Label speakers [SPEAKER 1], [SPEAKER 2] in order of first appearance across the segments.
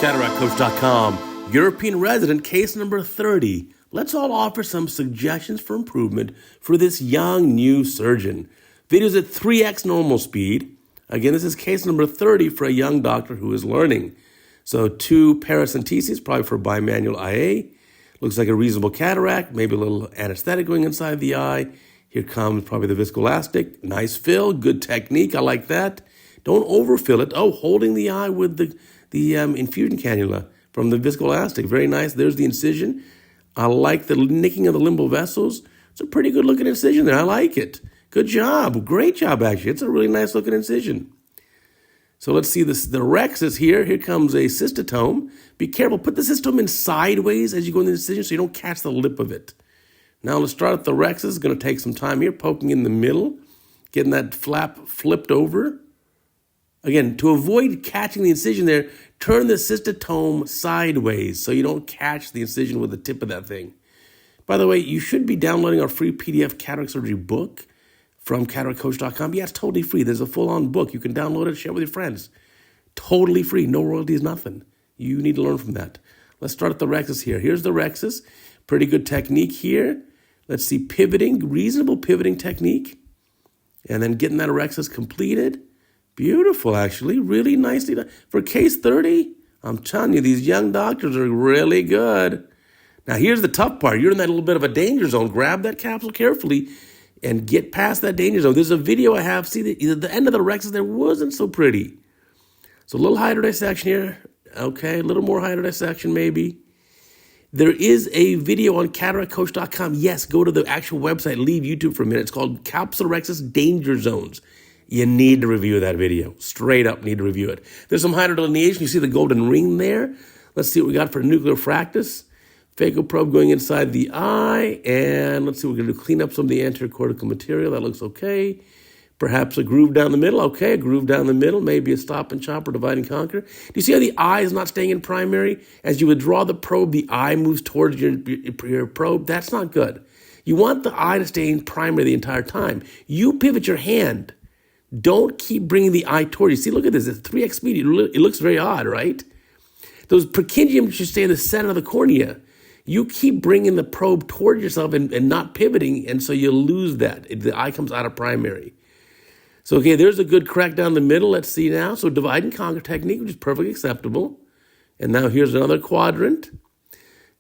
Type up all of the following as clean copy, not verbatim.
[SPEAKER 1] CataractCoach.com, European resident, case number 30. Let's all offer some suggestions for improvement for this young new surgeon. Videos at 3x normal speed. Again, this is case number 30 for a young doctor who is learning. So 2 paracenteses, probably for bimanual IA. Looks like a reasonable cataract, maybe a little anesthetic going inside the eye. Here comes probably the viscoelastic. Nice fill, good technique, I like that. Don't overfill it. Oh, holding the eye with the infusion cannula from the viscoelastic. Very nice. There's the incision. I like the nicking of the limbal vessels. It's a pretty good looking incision there. I like it. Good job. Great job, actually. It's a really nice looking incision. So let's see this. The rexus here. Here comes a cystotome. Be careful. Put the cystotome in sideways as you go in the incision so you don't catch the lip of it. Now let's start at the rexus. It's going to take some time here. Poking in the middle. Getting that flap flipped over. Again, to avoid catching the incision there, turn the cystotome sideways so you don't catch the incision with the tip of that thing. By the way, you should be downloading our free PDF cataract surgery book from CataractCoach.com. Yeah, it's totally free. There's a full-on book. You can download it, share it with your friends. Totally free. No royalties, nothing. You need to learn from that. Let's start at the rexus here. Here's the rexus. Pretty good technique here. Let's see pivoting, reasonable pivoting technique. And then getting that rexus completed. Beautiful, actually. Really nicely done. For case 30, I'm telling you, these young doctors are really good. Now, here's the tough part. You're in that little bit of a danger zone. Grab that capsule carefully and get past that danger zone. There's a video I have. See, the end of the rexus there wasn't so pretty. So a little hydrodissection here. Okay, a little more hydrodissection maybe. There is a video on CataractCoach.com. Yes, go to the actual website. Leave YouTube for a minute. It's called Capsulorhexis Danger Zones. You need to review that video. Straight up need to review it. There's some hydrodelineation. You see the golden ring there? Let's see what we got for nuclear fractus. Phaco probe going inside the eye. And let's see, we're going to clean up some of the anterior cortical material. That looks okay. Perhaps a groove down the middle. Okay, a groove down the middle. Maybe a stop and chop or divide and conquer. Do you see how the eye is not staying in primary? As you withdraw the probe, the eye moves towards your probe. That's not good. You want the eye to stay in primary the entire time. You pivot your hand. Don't keep bringing the eye toward you. See, look at this. It's 3x speed. It looks very odd, right? Those prekingiums should stay in the center of the cornea. You keep bringing the probe toward yourself and not pivoting, and so you lose that. The eye comes out of primary. So, okay, there's a good crack down the middle. Let's see now. So divide and conquer technique, which is perfectly acceptable. And now here's another quadrant.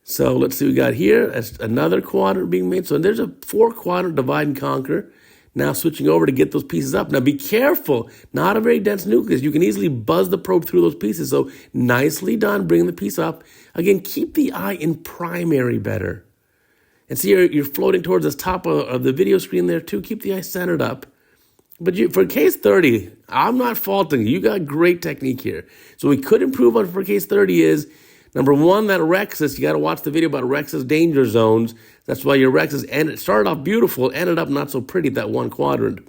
[SPEAKER 1] So let's see what we got here. That's another quadrant being made. So there's a 4-quadrant divide and conquer. Now switching over to get those pieces up. Now be careful, not a very dense nucleus. You can easily buzz the probe through those pieces. So nicely done, bringing the piece up. Again, keep the eye in primary better. And see, you're floating towards the top of the video screen there too. Keep the eye centered up. But for case 30, I'm not faulting you. You got great technique here. So we could improve on for case 30 is, number one, that rexus. You got to watch the video about rexus danger zones. That's why your rexus started off beautiful, ended up not so pretty, that 1 quadrant.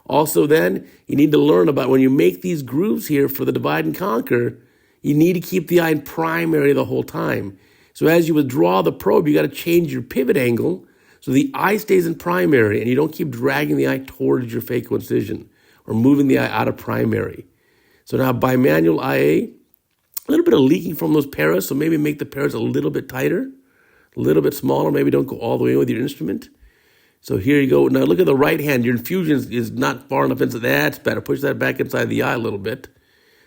[SPEAKER 1] Also then, you need to learn about when you make these grooves here for the divide and conquer, you need to keep the eye in primary the whole time. So as you withdraw the probe, you got to change your pivot angle so the eye stays in primary and you don't keep dragging the eye towards your phaco incision or moving the eye out of primary. So now bimanual IA, a little bit of leaking from those paras, so maybe make the paras a little bit tighter, a little bit smaller. Maybe don't go all the way with your instrument. So here you go. Now look at the right hand. Your infusion is not far enough inside. That's better. Push that back inside the eye a little bit.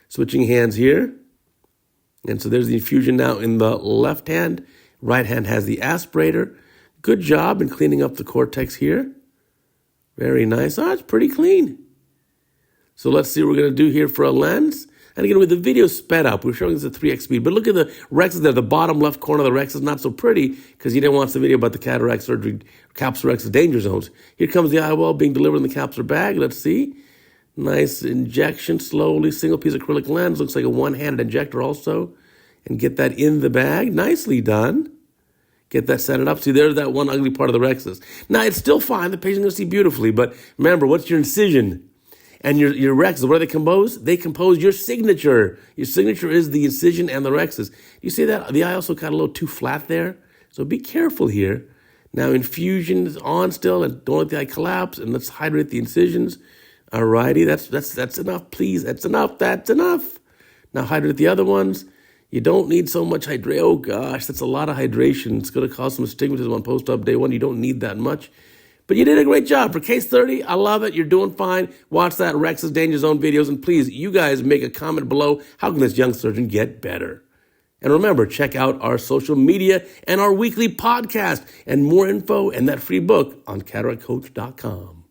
[SPEAKER 1] Switching hands here. And so there's the infusion now in the left hand. Right hand has the aspirator. Good job in cleaning up the cortex here. Very nice. It's pretty clean. So let's see what we're going to do here for a lens. And again, with the video sped up, we're showing this at 3x speed. But look at the rexus there. The bottom left corner of the rexus is not so pretty because you didn't watch the video about the cataract surgery, Capsulorhexis danger zones. Here comes the eyewall being delivered in the capsular bag. Let's see. Nice injection, slowly. Single piece acrylic lens. Looks like a one-handed injector also. And get that in the bag. Nicely done. Get that set it up. See, there's that one ugly part of the rexus. Now, it's still fine. The patient's going to see beautifully. But remember, what's your incision? And your rexus, what do they compose? They compose your signature. Your signature is the incision and the rexus. You see that? The eye also got a little too flat there. So be careful here. Now infusion is on still, and don't let the eye collapse, and let's hydrate the incisions. Alrighty, that's enough, please. That's enough. Now hydrate the other ones. You don't need so much hydration. Oh gosh, that's a lot of hydration. It's going to cause some astigmatism on post-op day 1. You don't need that much. But you did a great job. For case 30, I love it. You're doing fine. Watch that Rex's Danger Zone videos. And please, you guys make a comment below. How can this young surgeon get better? And remember, check out our social media and our weekly podcast and more info and that free book on CataractCoach.com.